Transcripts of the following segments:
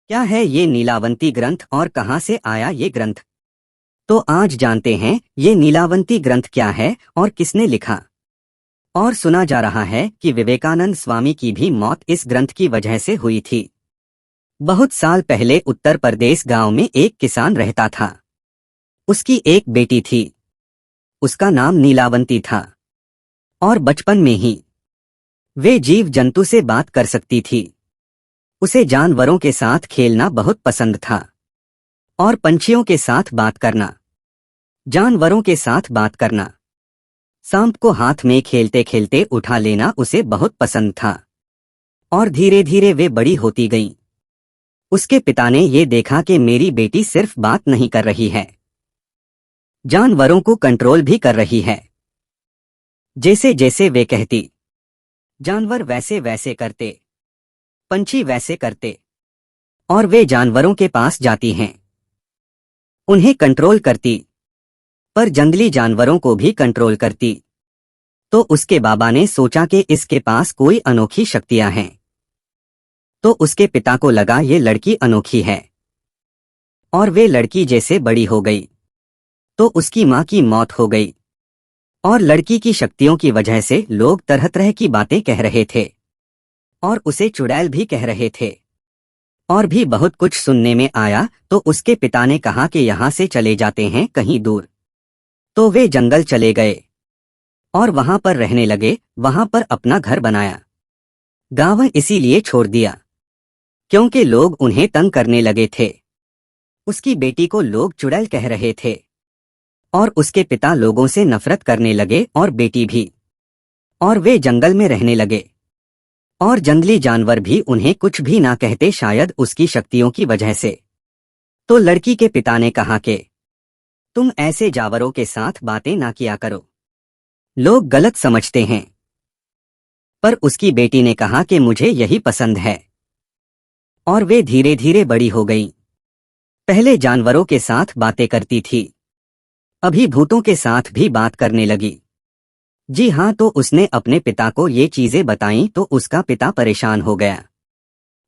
क्या है ये नीलावंती ग्रंथ और कहाँ से आया ये ग्रंथ? तो आज जानते हैं ये नीलावंती ग्रंथ क्या है और किसने लिखा। और सुना जा रहा है कि विवेकानंद स्वामी की भी मौत इस ग्रंथ की वजह से हुई थी। बहुत साल पहले उत्तर प्रदेश गांव में एक किसान रहता था। उसकी एक बेटी थी। उसका नाम नीलावंती था। और बचपन में ही वे जीव जंतु से बात कर सकती थी। उसे जानवरों के साथ खेलना बहुत पसंद था और पंछियों के साथ बात करना, जानवरों के साथ बात करना, सांप को हाथ में खेलते खेलते उठा लेना उसे बहुत पसंद था। और धीरे धीरे वे बड़ी होती गईं। उसके पिता ने ये देखा कि मेरी बेटी सिर्फ बात नहीं कर रही है, जानवरों को कंट्रोल भी कर रही है। जैसे जैसे वे कहती, जानवर वैसे वैसे करते, पंछी वैसे करते। और वे जानवरों के पास जाती हैं, उन्हें कंट्रोल करती, पर जंगली जानवरों को भी कंट्रोल करती। तो उसके बाबा ने सोचा कि इसके पास कोई अनोखी शक्तियां हैं। तो उसके पिता को लगा ये लड़की अनोखी है। और वे लड़की जैसे बड़ी हो गई तो उसकी माँ की मौत हो गई। और लड़की की शक्तियों की वजह से लोग तरह तरह की बातें कह रहे थे और उसे चुड़ैल भी कह रहे थे। और भी बहुत कुछ सुनने में आया। तो उसके पिता ने कहा कि यहाँ से चले जाते हैं कहीं दूर। तो वे जंगल चले गए और वहां पर रहने लगे, वहां पर अपना घर बनाया। गांव इसीलिए छोड़ दिया क्योंकि लोग उन्हें तंग करने लगे थे। उसकी बेटी को लोग चुड़ैल कह रहे थे और उसके पिता लोगों से नफरत करने लगे और बेटी भी। और वे जंगल में रहने लगे और जंगली जानवर भी उन्हें कुछ भी ना कहते, शायद उसकी शक्तियों की वजह से। तो लड़की के पिता ने कहा कि तुम ऐसे जानवरों के साथ बातें ना किया करो, लोग गलत समझते हैं। पर उसकी बेटी ने कहा कि मुझे यही पसंद है। और वे धीरे धीरे बड़ी हो गईं। पहले जानवरों के साथ बातें करती थी, अभी भूतों के साथ भी बात करने लगी। जी हाँ, तो उसने अपने पिता को ये चीजें बताईं तो उसका पिता परेशान हो गया।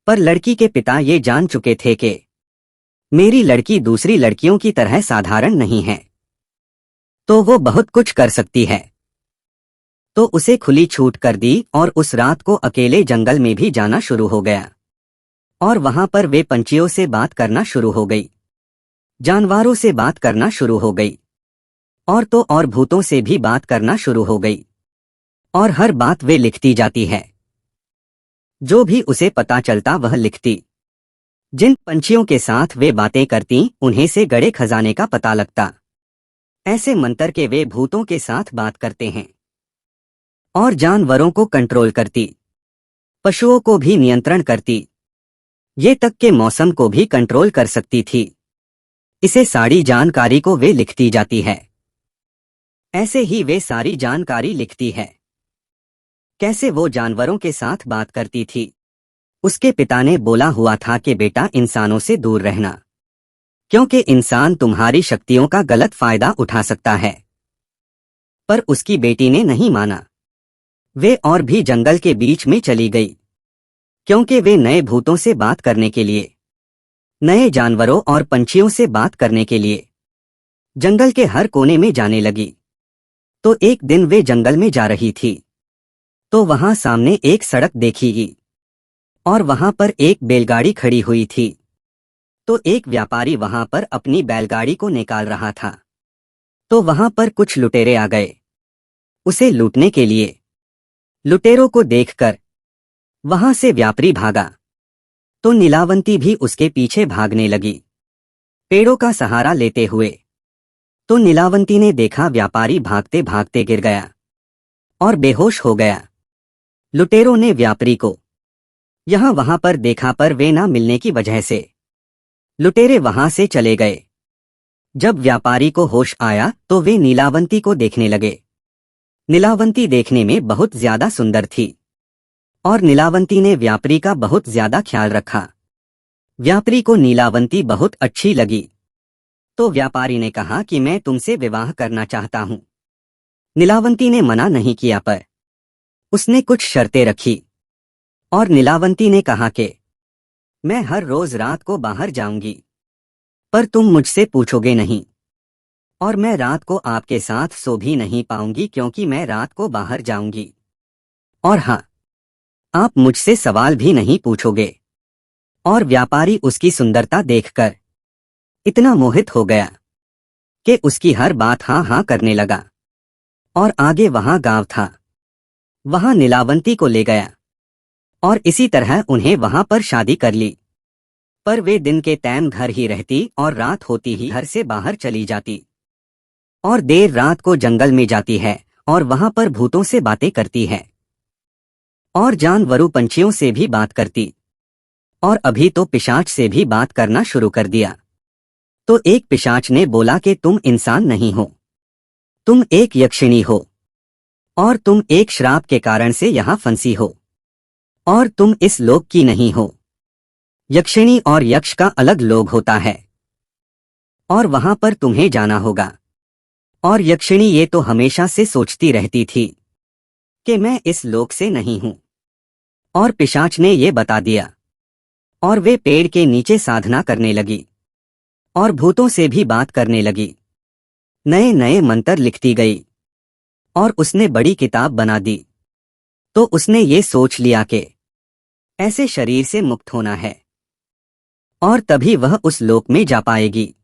पर लड़की के पिता ये जान चुके थे कि मेरी लड़की दूसरी लड़कियों की तरह साधारण नहीं है, तो वो बहुत कुछ कर सकती है। तो उसे खुली छूट कर दी और उस रात को अकेले जंगल में भी जाना शुरू हो गया। और वहां पर वे पंछियों से बात करना शुरू हो गई, जानवरों से बात करना शुरू हो गई, और तो और भूतों से भी बात करना शुरू हो गई। और हर बात वे लिखती जाती है, जो भी उसे पता चलता वह लिखती। जिन पंछियों के साथ वे बातें करती उन्हें से गड़े खजाने का पता लगता। ऐसे मंत्र के वे भूतों के साथ बात करते हैं और जानवरों को कंट्रोल करती, पशुओं को भी नियंत्रण करती, ये तक के मौसम को भी कंट्रोल कर सकती थी। इसे सारी जानकारी को वे लिखती जाती है। ऐसे ही वे सारी जानकारी लिखती है, कैसे वो जानवरों के साथ बात करती थी। उसके पिता ने बोला हुआ था कि बेटा इंसानों से दूर रहना, क्योंकि इंसान तुम्हारी शक्तियों का गलत फायदा उठा सकता है। पर उसकी बेटी ने नहीं माना। वे और भी जंगल के बीच में चली गई, क्योंकि वे नए भूतों से बात करने के लिए, नए जानवरों और पंछियों से बात करने के लिए जंगल के हर कोने में जाने लगी। तो एक दिन वे जंगल में जा रही थी तो वहां सामने एक सड़क देखी और वहां पर एक बैलगाड़ी खड़ी हुई थी। तो एक व्यापारी वहां पर अपनी बैलगाड़ी को निकाल रहा था। तो वहां पर कुछ लुटेरे आ गए उसे लूटने के लिए। लुटेरों को देखकर वहां से व्यापारी भागा तो नीलावंती भी उसके पीछे भागने लगी, पेड़ों का सहारा लेते हुए। तो नीलावंती ने देखा व्यापारी भागते भागते गिर गया और बेहोश हो गया। लुटेरों ने व्यापारी को यहां वहां पर देखा, पर वे ना मिलने की वजह से लुटेरे वहां से चले गए। जब व्यापारी को होश आया तो वे नीलावंती को देखने लगे। नीलावंती देखने में बहुत ज्यादा सुंदर थी और नीलावंती ने व्यापारी का बहुत ज्यादा ख्याल रखा। व्यापारी को नीलावंती बहुत अच्छी लगी। तो व्यापारी ने कहा कि मैं तुमसे विवाह करना चाहता हूं। नीलावंती ने मना नहीं किया, पर उसने कुछ शर्तें रखी और नीलावंती ने कहा कि मैं हर रोज रात को बाहर जाऊंगी, पर तुम मुझसे पूछोगे नहीं। और मैं रात को आपके साथ सो भी नहीं पाऊंगी क्योंकि मैं रात को बाहर जाऊंगी। और हाँ, आप मुझसे सवाल भी नहीं पूछोगे। और व्यापारी उसकी सुंदरता देखकर इतना मोहित हो गया कि उसकी हर बात हाँ हाँ करने लगा। और आगे वहां गांव था, वहां नीलावंती को ले गया और इसी तरह उन्हें वहां पर शादी कर ली। पर वे दिन के टाइम घर ही रहती और रात होती ही घर से बाहर चली जाती और देर रात को जंगल में जाती है और वहां पर भूतों से बातें करती है और जानवरों पंछियों से भी बात करती। और अभी तो पिशाच से भी बात करना शुरू कर दिया। तो एक पिशाच ने बोला कि तुम इंसान नहीं हो, तुम एक यक्षिणी हो और तुम एक श्राप के कारण से यहाँ फंसी हो और तुम इस लोक की नहीं हो। यक्षिणी और यक्ष का अलग लोक होता है और वहां पर तुम्हें जाना होगा। और यक्षिणी ये तो हमेशा से सोचती रहती थी कि मैं इस लोक से नहीं हूं। और पिशाच ने ये बता दिया और वे पेड़ के नीचे साधना करने लगी और भूतों से भी बात करने लगी, नए नए मंत्र लिखती गई और उसने बड़ी किताब बना दी। तो उसने ये सोच लिया कि ऐसे शरीर से मुक्त होना है और तभी वह उस लोक में जा पाएगी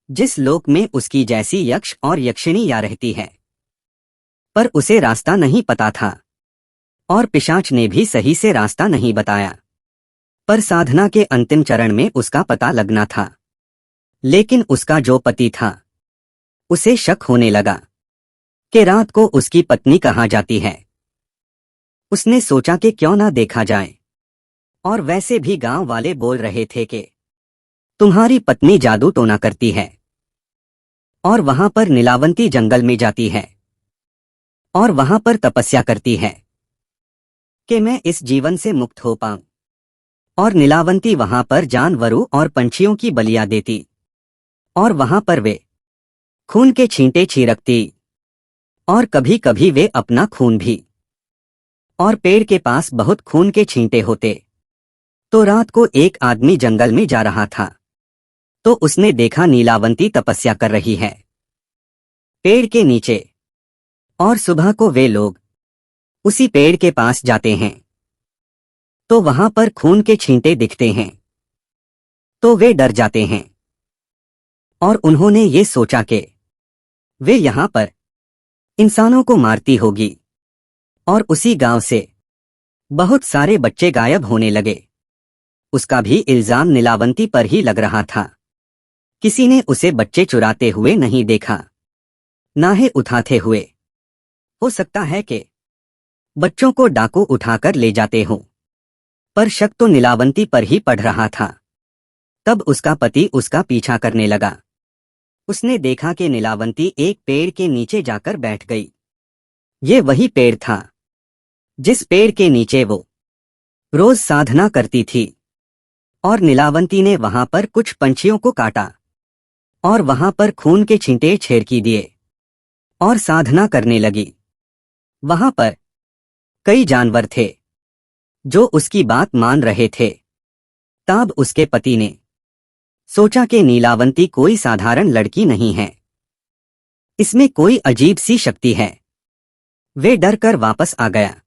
जिस लोक में उसकी जैसी यक्ष और यक्षिणी या रहती है। पर उसे रास्ता नहीं पता था और पिशाच ने भी सही से रास्ता नहीं बताया। पर साधना के अंतिम चरण में उसका पता लगना था। लेकिन उसका जो पति था उसे शक होने लगा कि रात को उसकी पत्नी कहाँ जाती है। उसने सोचा कि क्यों ना देखा जाए। और वैसे भी गांव वाले बोल रहे थे कि तुम्हारी पत्नी जादू टोना करती है और वहां पर नीलावंती जंगल में जाती है और वहां पर तपस्या करती है कि मैं इस जीवन से मुक्त हो पाऊं। और नीलावंती वहां पर जानवरों और पंछियों की बलियां देती और वहां पर वे खून के छींटे छिड़कती और कभी कभी वे अपना खून भी। और पेड़ के पास बहुत खून के छींटे होते। तो रात को एक आदमी जंगल में जा रहा था, तो उसने देखा नीलावंती तपस्या कर रही है पेड़ के नीचे। और सुबह को वे लोग उसी पेड़ के पास जाते हैं तो वहां पर खून के छींटे दिखते हैं। तो वे डर जाते हैं और उन्होंने ये सोचा कि वे यहां पर इंसानों को मारती होगी। और उसी गांव से बहुत सारे बच्चे गायब होने लगे। उसका भी इल्जाम नीलावंती पर ही लग रहा था। किसी ने उसे बच्चे चुराते हुए नहीं देखा, ना ही उठाते हुए। हो सकता है कि बच्चों को डाकू उठाकर ले जाते हों। पर शक तो नीलावंती पर ही पड़ रहा था। तब उसका पति उसका पीछा करने लगा। उसने देखा कि नीलावंती एक पेड़ के नीचे जाकर बैठ गई। ये वही पेड़ था जिस पेड़ के नीचे वो रोज साधना करती थी। और नीलावंती ने वहां पर कुछ पंछियों को काटा और वहां पर खून के छींटे छेड़की दिए और साधना करने लगी। वहां पर कई जानवर थे जो उसकी बात मान रहे थे। तब उसके पति ने सोचा कि नीलावंती कोई साधारण लड़की नहीं है, इसमें कोई अजीब सी शक्ति है। वे डर कर वापस आ गया।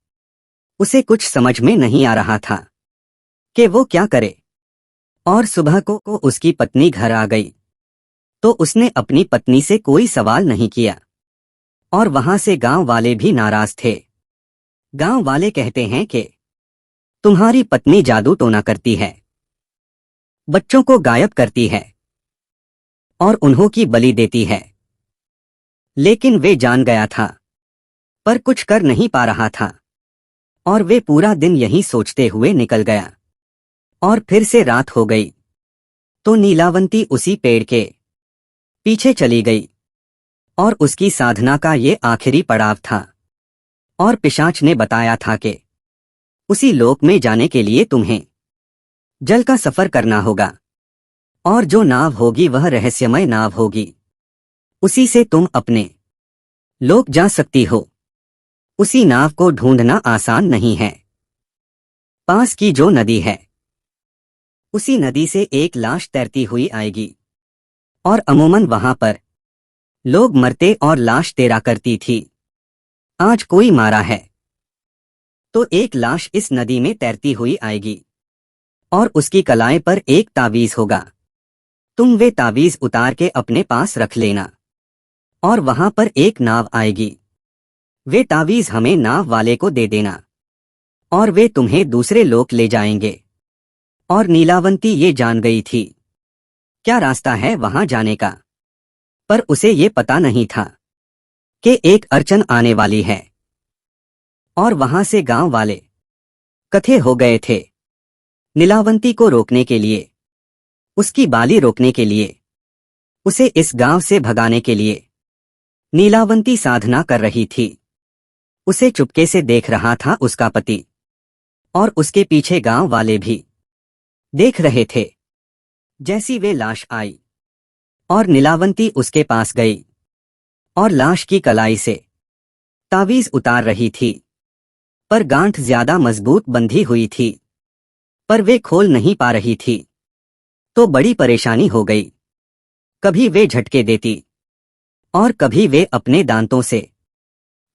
उसे कुछ समझ में नहीं आ रहा था कि वो क्या करे। और सुबह को उसकी पत्नी घर आ गई तो उसने अपनी पत्नी से कोई सवाल नहीं किया। और वहां से गांव वाले भी नाराज थे। गांव वाले कहते हैं कि तुम्हारी पत्नी जादू टोना करती है, बच्चों को गायब करती है और उन्हों की बलि देती है। लेकिन वे जान गया था पर कुछ कर नहीं पा रहा था। और वे पूरा दिन यही सोचते हुए निकल गया। और फिर से रात हो गई तो नीलावंती उसी पेड़ के पीछे चली गई। और उसकी साधना का ये आखिरी पड़ाव था। और पिशाच ने बताया था कि उसी लोक में जाने के लिए तुम्हें जल का सफर करना होगा और जो नाव होगी वह रहस्यमय नाव होगी। उसी से तुम अपने लोक जा सकती हो। उसी नाव को ढूंढना आसान नहीं है। पास की जो नदी है उसी नदी से एक लाश तैरती हुई आएगी और अमूमन वहां पर लोग मरते और लाश तैरा करती थी। आज कोई मारा है तो एक लाश इस नदी में तैरती हुई आएगी और उसकी कलाई पर एक तावीज होगा। तुम वे तावीज उतार के अपने पास रख लेना और वहां पर एक नाव आएगी। वे तावीज हमें नाव वाले को दे देना और वे तुम्हें दूसरे लोक ले जाएंगे। और नीलावंती ये जान गई थी क्या रास्ता है वहां जाने का, पर उसे ये पता नहीं था कि एक अड़चन आने वाली है। और वहां से गांव वाले इकट्ठे हो गए थे नीलावंती को रोकने के लिए, उसकी बाली रोकने के लिए, उसे इस गांव से भगाने के लिए। नीलावंती साधना कर रही थी। उसे चुपके से देख रहा था उसका पति और उसके पीछे गांव वाले भी देख रहे थे। जैसी वे लाश आई और नीलावंती उसके पास गई और लाश की कलाई से तावीज उतार रही थी, पर गांठ ज्यादा मजबूत बंधी हुई थी, पर वे खोल नहीं पा रही थी तो बड़ी परेशानी हो गई। कभी वे झटके देती और कभी वे अपने दांतों से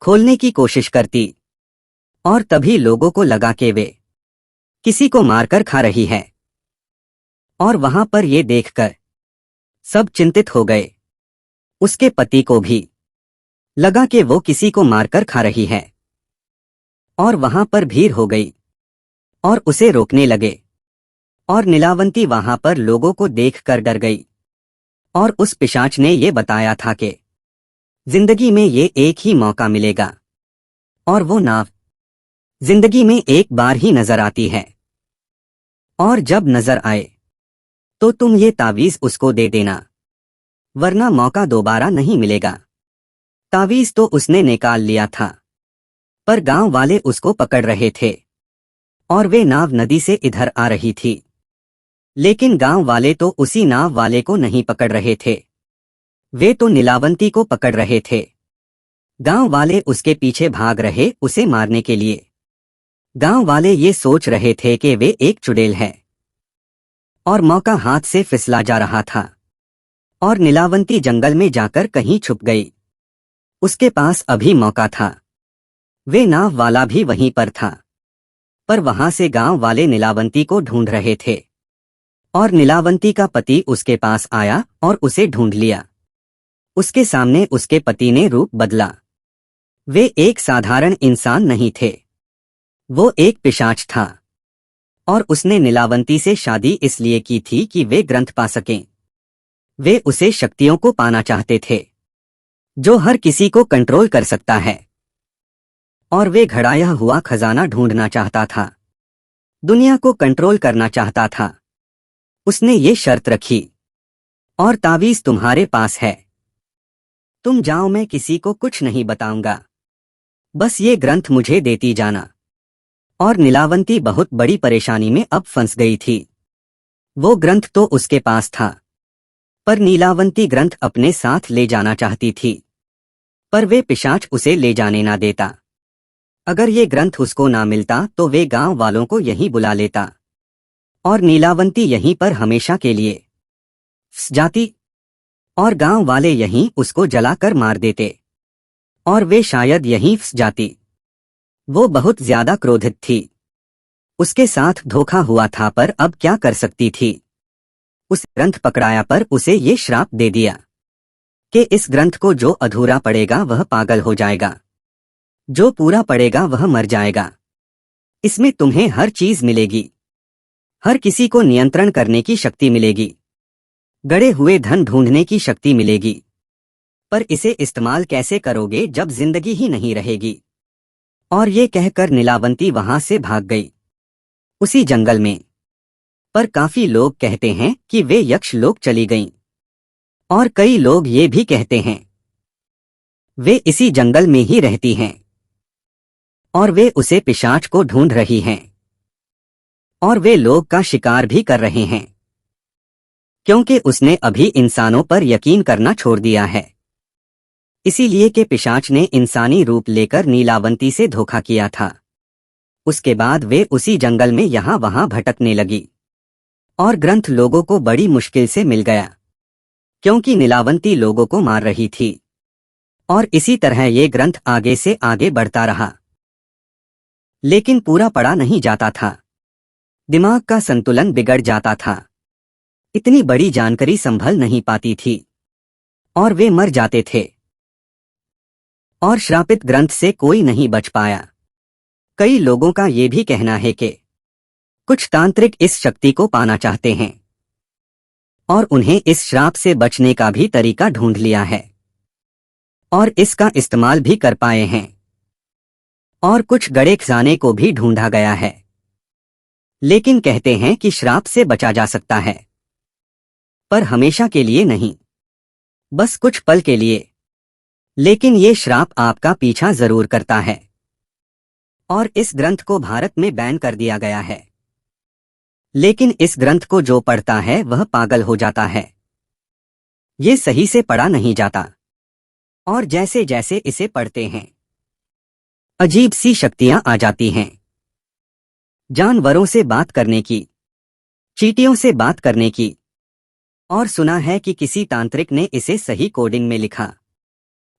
खोलने की कोशिश करती और तभी लोगों को लगा कि वे किसी को मारकर खा रही है। और वहां पर ये देखकर सब चिंतित हो गए। उसके पति को भी लगा कि वो किसी को मारकर खा रही है और वहां पर भीड़ हो गई और उसे रोकने लगे। और नीलावंती वहां पर लोगों को देखकर डर गई और उस पिशाच ने ये बताया था कि जिंदगी में ये एक ही मौका मिलेगा और वो नाव जिंदगी में एक बार ही नजर आती है और जब नजर आए तो तुम ये तावीज उसको दे देना, वरना मौका दोबारा नहीं मिलेगा। तावीज तो उसने निकाल लिया था, पर गांव वाले उसको पकड़ रहे थे और वे नाव नदी से इधर आ रही थी। लेकिन गांव वाले तो उसी नाव वाले को नहीं पकड़ रहे थे, वे तो नीलावंती को पकड़ रहे थे। गांव वाले उसके पीछे भाग रहे उसे मारने के लिए। गांव वाले ये सोच रहे थे कि वे एक चुड़ैल है और मौका हाथ से फिसला जा रहा था और नीलावंती जंगल में जाकर कहीं छुप गई। उसके पास अभी मौका था। वे नाव वाला भी वहीं पर था, पर वहां से गांव वाले नीलावंती को ढूंढ रहे थे और नीलावंती का पति उसके पास आया और उसे ढूंढ लिया। उसके सामने उसके पति ने रूप बदला। वे एक साधारण इंसान नहीं थे, वो एक पिशाच था और उसने नीलावंती से शादी इसलिए की थी कि वे ग्रंथ पा सकें। वे उसे शक्तियों को पाना चाहते थे जो हर किसी को कंट्रोल कर सकता है और वे घड़ाया हुआ खजाना ढूंढना चाहता था, दुनिया को कंट्रोल करना चाहता था। उसने ये शर्त रखी और तावीज तुम्हारे पास है, तुम जाओ, मैं किसी को कुछ नहीं बताऊंगा, बस ये ग्रंथ मुझे देती जाना। और नीलावंती बहुत बड़ी परेशानी में अब फंस गई थी। वो ग्रंथ तो उसके पास था, पर नीलावंती ग्रंथ अपने साथ ले जाना चाहती थी, पर वे पिशाच उसे ले जाने ना देता। अगर ये ग्रंथ उसको ना मिलता तो वे गांव वालों को यहीं बुला लेता और नीलावंती यहीं पर हमेशा के लिए फंस जाती और गांव वाले यहीं उसको जलाकर मार देते और वे शायद यहीं फंस जाती। वो बहुत ज्यादा क्रोधित थी। उसके साथ धोखा हुआ था, पर अब क्या कर सकती थी। उस ग्रंथ पकड़ाया पर उसे ये श्राप दे दिया कि इस ग्रंथ को जो अधूरा पढ़ेगा वह पागल हो जाएगा, जो पूरा पढ़ेगा वह मर जाएगा। इसमें तुम्हें हर चीज मिलेगी, हर किसी को नियंत्रण करने की शक्ति मिलेगी, गड़े हुए धन ढूंढने की शक्ति मिलेगी, पर इसे इस्तेमाल कैसे करोगे जब जिंदगी ही नहीं रहेगी। और ये कहकर नीलावंती वहां से भाग गई उसी जंगल में। पर काफी लोग कहते हैं कि वे यक्ष लोक चली गईं और कई लोग ये भी कहते हैं वे इसी जंगल में ही रहती हैं और वे उसे पिशाच को ढूंढ रही हैं और वे लोग का शिकार भी कर रहे हैं, क्योंकि उसने अभी इंसानों पर यकीन करना छोड़ दिया है। इसीलिए कि पिशाच ने इंसानी रूप लेकर नीलावंती से धोखा किया था। उसके बाद वे उसी जंगल में यहां वहां भटकने लगी और ग्रंथ लोगों को बड़ी मुश्किल से मिल गया, क्योंकि नीलावंती लोगों को मार रही थी। और इसी तरह ये ग्रंथ आगे से आगे बढ़ता रहा, लेकिन पूरा पढ़ा नहीं जाता था। दिमाग का संतुलन बिगड़ जाता था, इतनी बड़ी जानकारी संभल नहीं पाती थी, और वे मर जाते थे। और श्रापित ग्रंथ से कोई नहीं बच पाया। कई लोगों का ये भी कहना है कि कुछ तांत्रिक इस शक्ति को पाना चाहते हैं और उन्हें इस श्राप से बचने का भी तरीका ढूंढ लिया है और इसका इस्तेमाल भी कर पाए हैं। और कुछ गड़े खजाने को भी ढूंढा गया है, लेकिन कहते हैं कि श्राप से बचा जा सकता है, पर हमेशा के लिए नहीं, बस कुछ पल के लिए। लेकिन ये श्राप आपका पीछा जरूर करता है। और इस ग्रंथ को भारत में बैन कर दिया गया है, लेकिन इस ग्रंथ को जो पढ़ता है वह पागल हो जाता है। ये सही से पढ़ा नहीं जाता, और जैसे जैसे इसे पढ़ते हैं अजीब सी शक्तियां आ जाती हैं। जानवरों से बात करने की, चींटियों से बात करने की। और सुना है कि किसी तांत्रिक ने इसे सही कोडिंग में लिखा,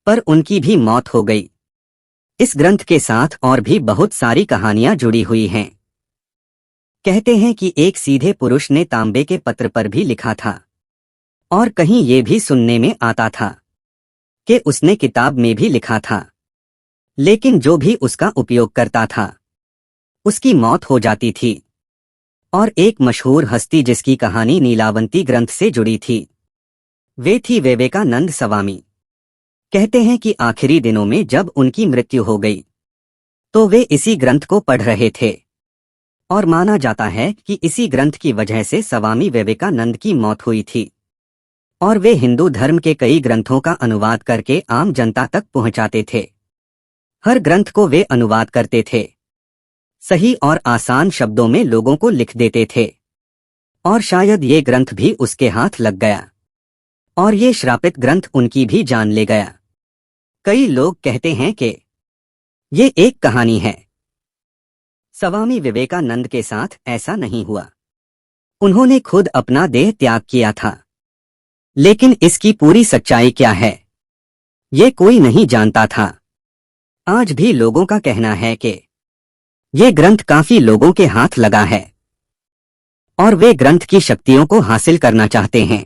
पर उनकी भी मौत हो गई। इस ग्रंथ के साथ और भी बहुत सारी कहानियां जुड़ी हुई हैं। कहते हैं कि एक सीधे पुरुष ने तांबे के पत्र पर भी लिखा था, और कहीं ये भी सुनने में आता था कि उसने किताब में भी लिखा था, लेकिन जो भी उसका उपयोग करता था उसकी मौत हो जाती थी। और एक मशहूर हस्ती जिसकी कहानी नीलावंती ग्रंथ से जुड़ी थी, वे थी विवेकानंद स्वामी। कहते हैं कि आखिरी दिनों में जब उनकी मृत्यु हो गई तो वे इसी ग्रंथ को पढ़ रहे थे, और माना जाता है कि इसी ग्रंथ की वजह से स्वामी विवेकानंद की मौत हुई थी। और वे हिंदू धर्म के कई ग्रंथों का अनुवाद करके आम जनता तक पहुंचाते थे। हर ग्रंथ को वे अनुवाद करते थे, सही और आसान शब्दों में लोगों को लिख देते थे, और शायद ये ग्रंथ भी उसके हाथ लग गया और ये श्रापित ग्रंथ उनकी भी जान ले गया। कई लोग कहते हैं कि ये एक कहानी है। स्वामी विवेकानंद के साथ ऐसा नहीं हुआ, उन्होंने खुद अपना देह त्याग किया था। लेकिन इसकी पूरी सच्चाई क्या है, ये कोई नहीं जानता था। आज भी लोगों का कहना है कि ये ग्रंथ काफी लोगों के हाथ लगा है और वे ग्रंथ की शक्तियों को हासिल करना चाहते हैं।